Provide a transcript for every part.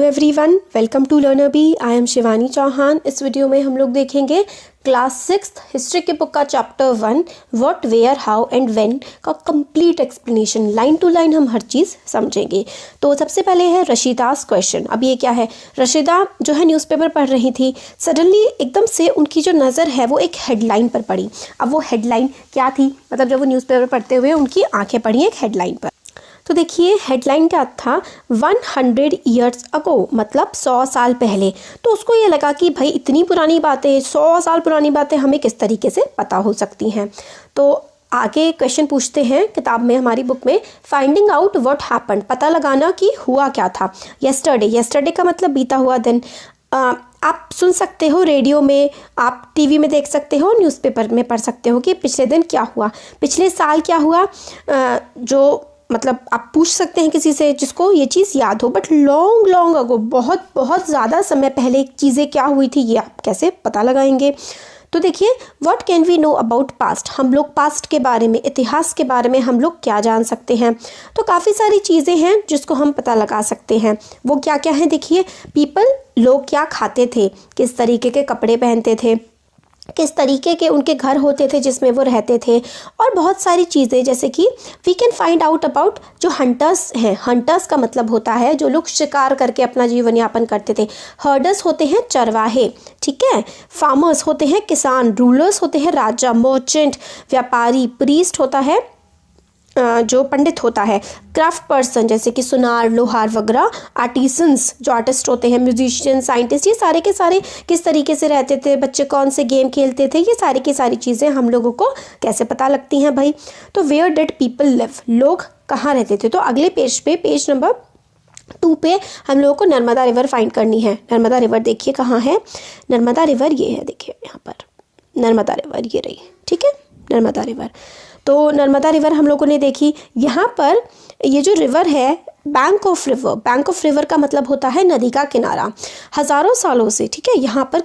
Everyone, welcome to Learner Bee. I am Shivani Chauhan. इस video में हम लोग देखेंगे क्लास 6 हिस्ट्री के बुक का chapter 1 what, where, how and when का complete explanation. Line to line हम हर चीज़ समझेंगे। तो सबसे पहले है रशीदास क्वेश्चन। अब ये क्या है, रशीदा जो है न्यूज़पेपर पढ़ रही थी, सडनली एकदम से उनकी जो नज़र है वो एक हेडलाइन पर पड़ी। अब वो हेडलाइन क्या थी, मतलब जब वो न्यूज़पेपर पढ़ते हुए उनकी आंखें पड़ी एक हेडलाइन पर। तो देखिए हेडलाइन क्या था, 100 ईयर्स अगो, मतलब 100 साल पहले। तो उसको ये लगा कि भाई इतनी पुरानी बातें, 100 साल पुरानी बातें हमें किस तरीके से पता हो सकती हैं। तो आगे क्वेश्चन पूछते हैं किताब में, हमारी बुक में, फाइंडिंग आउट व्हाट हैपेंड, पता लगाना कि हुआ क्या था। येस्टरडे का मतलब बीता हुआ दिन। आप सुन सकते हो रेडियो में, आप टीवी में देख सकते हो, न्यूज़पेपर में पढ़ सकते हो कि पिछले दिन क्या हुआ, पिछले साल क्या हुआ। जो मतलब आप पूछ सकते हैं किसी से जिसको ये चीज़ याद हो, बट लॉन्ग अगो, बहुत बहुत ज़्यादा समय पहले चीज़ें क्या हुई थी ये आप कैसे पता लगाएंगे। तो देखिए what can we know about past, हम लोग पास्ट के बारे में, इतिहास के बारे में हम लोग क्या जान सकते हैं। तो काफ़ी सारी चीज़ें हैं जिसको हम पता लगा सकते हैं। वो क्या क्या है देखिए, पीपल, लोग क्या खाते थे, किस तरीके के कपड़े पहनते थे, किस तरीके के उनके घर होते थे जिसमें वो रहते थे, और बहुत सारी चीज़ें। जैसे कि we can find out about जो हंटर्स हैं। हंटर्स का मतलब होता है जो लोग शिकार करके अपना जीवन यापन करते थे। हर्डर्स होते हैं चरवाहे, ठीक है। फार्मर्स होते हैं किसान। रूलर्स होते हैं राजा। मर्चेंट व्यापारी। प्रीस्ट होता है जो पंडित होता है। क्राफ्ट पर्सन जैसे कि सुनार, लोहार वगैरह। आर्टिसंस जो आर्टिस्ट होते हैं। म्यूजिशियन, साइंटिस्ट, ये सारे के सारे किस तरीके से रहते थे, बच्चे कौन से गेम खेलते थे, ये सारी की सारी चीज़ें हम लोगों को कैसे पता लगती हैं भाई। तो वेयर डिड पीपल लिव, लोग कहाँ रहते थे। तो अगले पेज पे, पेज नंबर 2 पे हम लोगों को नर्मदा रिवर फाइंड करनी है। नर्मदा रिवर देखिए कहाँ है, नर्मदा रिवर ये है, देखिए यहाँ पर नर्मदा रिवर ये रही, ठीक है, नर्मदा रिवर। तो नर्मदा रिवर हम लोगों ने देखी। यहाँ पर ये जो रिवर है, bank of river, bank of river का मतलब होता है नदी का किनारा। हज़ारों सालों से, ठीक है, यहाँ पर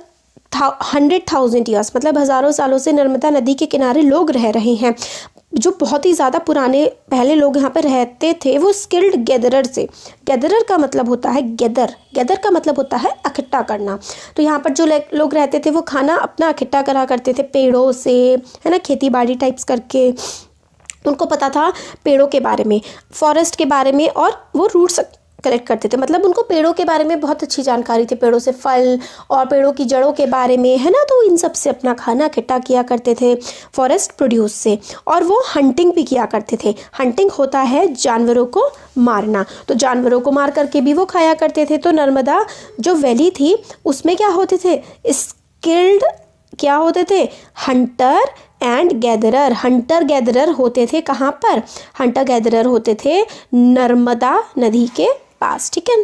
100,000 ईयर्स, मतलब हज़ारों सालों से नर्मदा नदी के किनारे लोग रह रहे हैं। जो बहुत ही ज़्यादा पुराने पहले लोग यहाँ पर रहते थे वो स्किल्ड गैदरर से। गैदरर का मतलब होता है गैदर का मतलब होता है इकट्ठा करना। तो यहाँ पर जो लोग रहते थे वो खाना अपना इकट्ठा करा करते थे पेड़ों से, है ना, खेती बाड़ी टाइप्स करके। उनको पता था पेड़ों के बारे में, फॉरेस्ट के बारे में, और वो रूट्स कलेक्ट करते थे। मतलब उनको पेड़ों के बारे में बहुत अच्छी जानकारी थी, पेड़ों से फल और पेड़ों की जड़ों के बारे में, है ना। तो इन सब से अपना खाना इकट्ठा किया करते थे फॉरेस्ट प्रोड्यूस से। और वो हंटिंग भी किया करते थे। हंटिंग होता है जानवरों को मारना, तो जानवरों को मार करके भी वो खाया करते थे। तो नर्मदा जो वैली थी उसमें क्या होते थे, स्किल्ड क्या होते थे, Hunter and gatherer. Hunter gatherer होते थे कहाँ पर, हंटर गैदरर होते थे नर्मदा नदी के पास, ठीक है।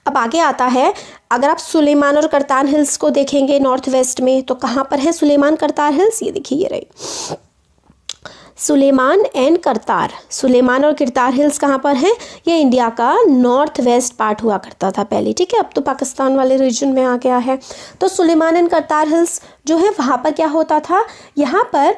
अब आगे आता है, अगर आप सुलेमान और करतार हिल्स को देखेंगे नॉर्थ वेस्ट में, तो कहाँ पर है सुलेमान करतार हिल्स, ये देखिए ये रही सुलेमान एंड करतार। सुलेमान और करतार हिल्स कहाँ पर हैं, ये इंडिया का नॉर्थ वेस्ट पार्ट हुआ करता था पहले, ठीक है। अब तो पाकिस्तान वाले रीजन में आ गया है। तो सुलेमान एंड करतार हिल्स जो है वहाँ पर क्या होता था, यहाँ पर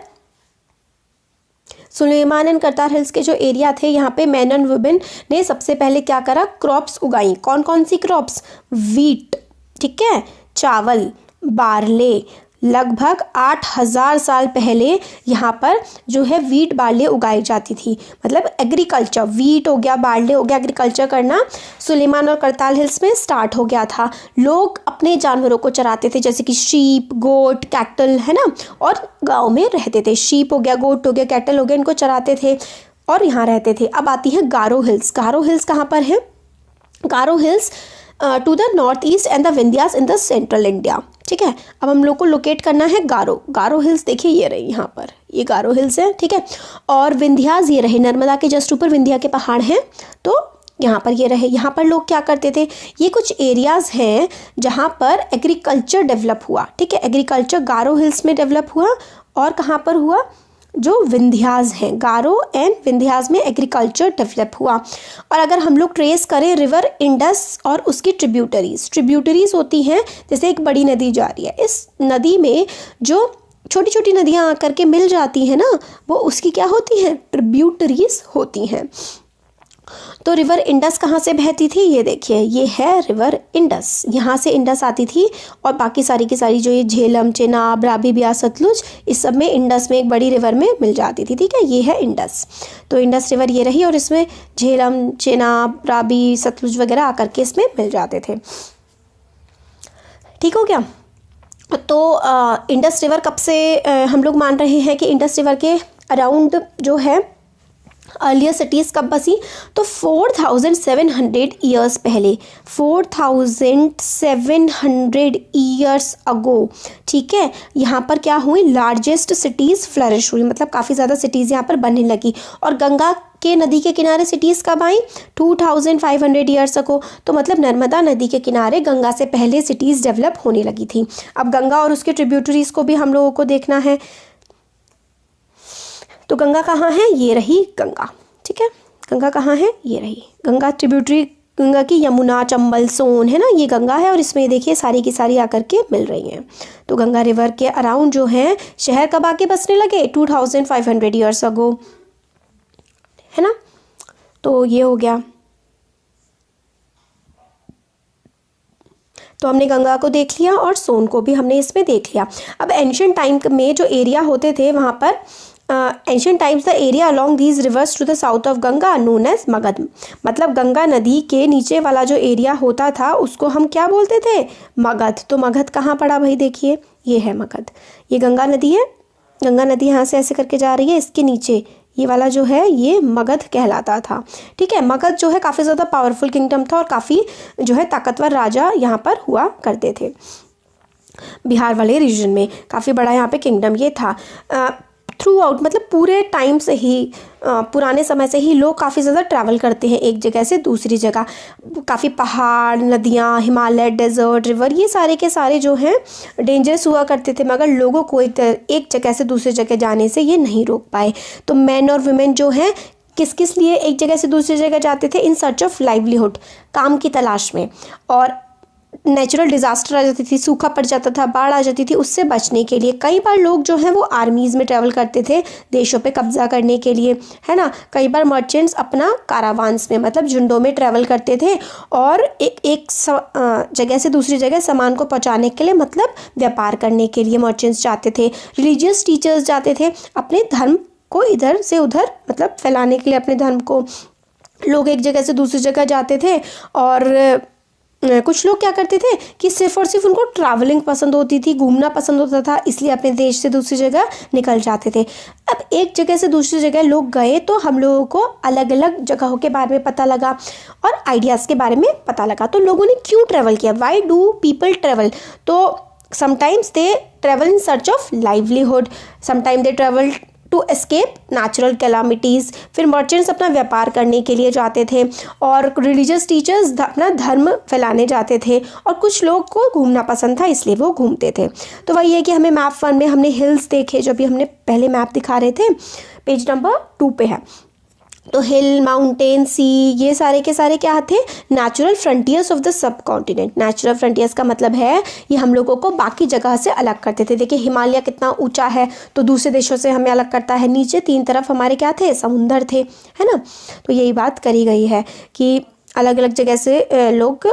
सुलेमान एंड करतार हिल्स के जो एरिया थे, यहाँ पे मैन एंड वुमेन ने सबसे पहले क्या करा, क्रॉप्स उगाई। कौन कौन सी क्रॉप्स, वीट, ठीक है, चावल, बार्ले। लगभग 8,000 साल पहले यहाँ पर जो है वीट बार्ले उगाई जाती थी। मतलब एग्रीकल्चर, वीट हो गया, बार्ले हो गया, एग्रीकल्चर करना सुलेमान और करतार हिल्स में स्टार्ट हो गया था। लोग अपने जानवरों को चराते थे, जैसे कि शीप, गोट, कैटल, है ना, और गांव में रहते थे। शीप हो गया, गोट हो गया, कैटल हो गया, इनको चराते थे और यहाँ रहते थे। अब आती है गारो हिल्स। गारो हिल्स कहाँ पर है, Garo hills to the north east and the Vindhyas in the central India, ठीक है। अब हम लोग को लोकेट करना है गारो हिल्स, देखिए ये रही, यहाँ पर ये गारो हिल्स है, ठीक है। और विंध्यास ये रहे, नर्मदा के जस्ट ऊपर विंध्या के पहाड़ हैं, तो यहाँ पर ये रहे। यहाँ पर लोग क्या करते थे, ये कुछ एरियाज हैं जहाँ पर एग्रीकल्चर डेवलप हुआ, ठीक है। एग्रीकल्चर गारो हिल्स में डेवलप हुआ, और कहाँ पर हुआ, जो विंध्यास हैं, गारो एंड विंध्यास में एग्रीकल्चर डेवलप हुआ। और अगर हम लोग ट्रेस करें रिवर इंडस और उसकी ट्रिब्यूटरीज होती हैं, जैसे एक बड़ी नदी जा रही है, इस नदी में जो छोटी छोटी नदियाँ आकर के मिल जाती हैं ना, वो उसकी क्या होती हैं, ट्रिब्यूटरीज होती हैं। तो रिवर इंडस कहाँ से बहती थी, ये देखिए ये है रिवर इंडस, यहाँ से इंडस आती थी और बाकी सारी की सारी जो ये झेलम, चेनाब, रावी, ब्यास, सतलुज, इस सब में इंडस में एक बड़ी रिवर में मिल जाती थी। ठीक है, ये है इंडस। तो इंडस रिवर ये रही और इसमें झेलम, चेनाब, रावी, सतलुज वगैरह आकर के इसमें मिल जाते थे। ठीक हो गया। तो इंडस रिवर कब से हम लोग मान रहे हैं कि इंडस रिवर के अराउंड जो है अर्लियर सिटीज़ कब बसी, तो 4700 ईयर्स पहले, 4700 ईयर्स अगो। ठीक है, यहाँ पर क्या हुई, लार्जेस्ट सिटीज़ फ्लरिश हुई, मतलब काफ़ी ज़्यादा सिटीज़ यहाँ पर बनने लगी। और गंगा के नदी के किनारे सिटीज़ कब आई, 2500 ईयर्स अगो। तो मतलब नर्मदा नदी के किनारे गंगा से पहले सिटीज़ डेवलप होने लगी थी। अब गंगा और उसके ट्रिब्यूटरीज़ को भी हम लोगों को देखना है। तो गंगा कहाँ है, ये रही गंगा। ठीक है, गंगा कहाँ है, ये रही गंगा। ट्रिब्यूटरी गंगा की यमुना, चंबल, सोन है ना, ये गंगा है और इसमें देखिए सारी की सारी आकर के मिल रही हैं। तो गंगा रिवर के अराउंड जो है शहर कब आके बसने लगे, 2500 ईयर्स अगो, है ना। तो ये हो गया। तो हमने गंगा को देख लिया और सोन को भी हमने इसमें देख लिया। अब एंशिएंट टाइम में जो एरिया होते थे वहाँ पर ancient times the area along these rivers to the south of Ganga known as Magadh. मतलब गंगा नदी के नीचे वाला जो एरिया होता था उसको हम क्या बोलते थे, मगध। तो मगध कहाँ पड़ा भाई, देखिए ये है मगध, ये गंगा नदी है। गंगा नदी यहाँ से ऐसे करके जा रही है, इसके नीचे ये वाला जो है ये मगध कहलाता था। ठीक है, मगध जो है काफ़ी ज़्यादा पावरफुल किंगडम था और काफ़ी जो है ताकतवर राजा यहाँ पर हुआ करते थे। बिहार वाले रीजन में काफ़ी बड़ा यहाँ पे किंगडम ये था। थ्रू आउट मतलब पूरे टाइम से ही, पुराने समय से ही लोग काफ़ी ज़्यादा ट्रैवल करते हैं एक जगह से दूसरी जगह। काफ़ी पहाड़, नदियाँ, हिमालय, डेजर्ट, रिवर, ये सारे के सारे जो हैं डेंजरस हुआ करते थे, मगर लोगों को एक जगह से दूसरी जगह जाने से ये नहीं रोक पाए। तो मैन और वुमेन जो हैं किस किस लिए एक जगह से दूसरी जगह जाते थे, इन सर्च ऑफ लाइवलीहुड, काम की तलाश में। और नेचुरल डिज़ास्टर आ जाती थी, सूखा पड़ जाता था, बाढ़ आ जाती थी, उससे बचने के लिए कई बार लोग जो हैं वो आर्मीज़ में ट्रैवल करते थे देशों पे कब्जा करने के लिए, है ना। कई बार मर्चेंट्स अपना कारावान्स में मतलब झुंडों में ट्रैवल करते थे और एक जगह से दूसरी जगह सामान को पहुंचाने के लिए, मतलब व्यापार करने के लिए मर्चेंट्स जाते थे। रिलीजियस टीचर्स जाते थे अपने धर्म को इधर से उधर मतलब फैलाने के लिए, अपने धर्म को। लोग एक जगह से दूसरी जगह जाते थे और कुछ लोग क्या करते थे कि सिर्फ और सिर्फ उनको ट्रैवलिंग पसंद होती थी, घूमना पसंद होता था, इसलिए अपने देश से दूसरी जगह निकल जाते थे। अब एक जगह से दूसरी जगह लोग गए तो हम लोगों को अलग अलग जगहों के बारे में पता लगा और आइडियाज़ के बारे में पता लगा। तो लोगों ने क्यों ट्रैवल किया, वाई डू पीपल ट्रैवल। तो sometimes they travel in search of livelihood, sometime they travel to escape natural calamities. फिर मर्चेंट्स अपना व्यापार करने के लिए जाते थे और रिलीजियस टीचर्स अपना धर्म फैलाने जाते थे और कुछ लोग को घूमना पसंद था इसलिए वो घूमते थे। तो वही है कि हमें मैप 1 में हमने हिल्स देखे, जो भी हमने पहले मैप दिखा रहे थे, पेज नंबर 2 पे है। तो हिल, माउंटेन, सी, ये सारे के सारे क्या थे, natural frontiers of the sub continent. Natural frontiers का मतलब है ये हम लोगों को बाकी जगह से अलग करते थे। देखिए हिमालय कितना ऊंचा है तो दूसरे देशों से हमें अलग करता है। नीचे 3 तरफ हमारे क्या थे, समुंदर थे, है ना। तो यही बात करी गई है कि अलग अलग जगह से लोग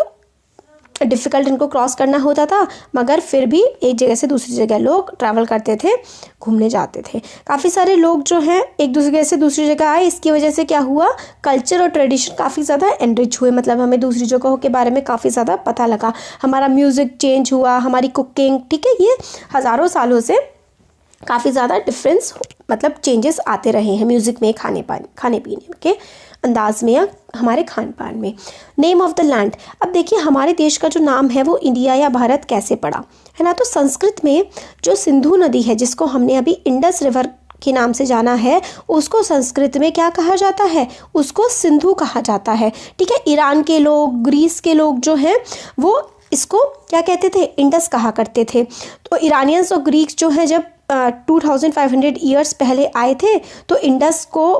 डिफ़िकल्ट इनको क्रॉस करना होता था, मगर फिर भी एक जगह से दूसरी जगह लोग ट्रैवल करते थे, घूमने जाते थे। काफ़ी सारे लोग जो हैं एक जगह से दूसरी जगह आए, इसकी वजह से क्या हुआ, कल्चर और ट्रेडिशन काफ़ी ज़्यादा एनरिच हुए। मतलब हमें दूसरी जगहों के बारे में काफ़ी ज़्यादा पता लगा, हमारा म्यूज़िक चेंज हुआ, हमारी कुकिंग, ठीक है, ये हज़ारों सालों से काफ़ी ज़्यादा डिफरेंस मतलब चेंजेस आते रहे हैं म्यूज़िक में, खाने पीने के अंदाज में या हमारे खान पान में। नेम ऑफ द लैंड, अब देखिए हमारे देश का जो नाम है वो इंडिया या भारत कैसे पड़ा, है ना। तो संस्कृत में जो सिंधु नदी है जिसको हमने अभी इंडस रिवर के नाम से जाना है, उसको संस्कृत में क्या कहा जाता है, उसको सिंधु कहा जाता है। ठीक है, ईरान के लोग, ग्रीस के लोग जो हैं वो इसको क्या कहते थे, इंडस कहा करते थे। तो ईरानियंस और ग्रीक्स जो है जब 2500 ईयर्स पहले आए थे तो इंडस को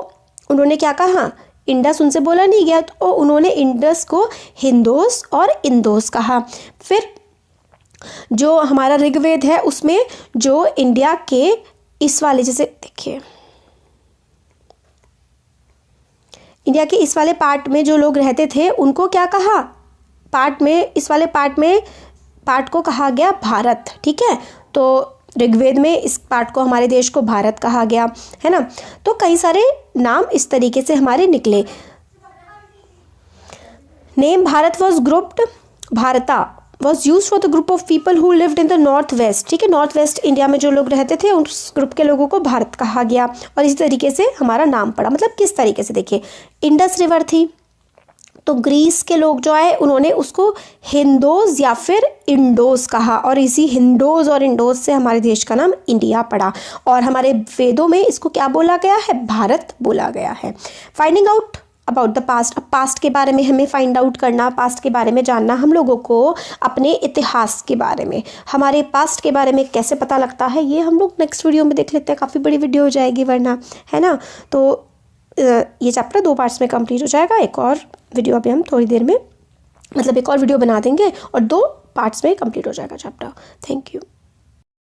उन्होंने क्या कहा, इंडस उनसे बोला नहीं गया तो उन्होंने इंडस को हिंदोस और इंदोस कहा। फिर जो हमारा ऋग्वेद है उसमें जो इंडिया के इस वाले, जैसे देखिए इंडिया के इस वाले पार्ट में जो लोग रहते थे उनको क्या कहा, इस वाले पार्ट को कहा गया भारत, ठीक है। तो ऋग्वेद में इस पार्ट को, हमारे देश को भारत कहा गया, है ना। तो कई सारे नाम इस तरीके से हमारे निकले। नेम भारत वॉज ग्रुप्ड, भारता was use for the group of people who lived in the north west, ठीक है। नॉर्थ वेस्ट इंडिया में जो लोग रहते थे उस ग्रुप के लोगों को भारत कहा गया, और इसी तरीके से हमारा नाम पड़ा। मतलब किस तरीके से, देखिए इंडस रिवर थी, तो ग्रीस के लोग जो आए उन्होंने उसको हिंदोज या फिर इंडोज कहा, और इसी हिंदोज और इंडोज से हमारे देश का नाम इंडिया पड़ा। और हमारे वेदों में इसको क्या बोला गया है, भारत बोला गया है। Finding out about the past, अब पास्ट के बारे में हमें फाइंड आउट करना, पास्ट के बारे में जानना हम लोगों को अपने इतिहास के बारे में, हमारे पास्ट के बारे में कैसे पता लगता है, ये हम लोग नेक्स्ट वीडियो में देख लेते हैं। काफ़ी बड़ी वीडियो हो जाएगी वरना, है ना। तो ये चैप्टर 2 पार्ट्स में कंप्लीट हो जाएगा। एक और वीडियो अभी हम थोड़ी देर में, मतलब एक और वीडियो बना देंगे और 2 पार्ट्स में कंप्लीट हो जाएगा चैप्टर। Thank you.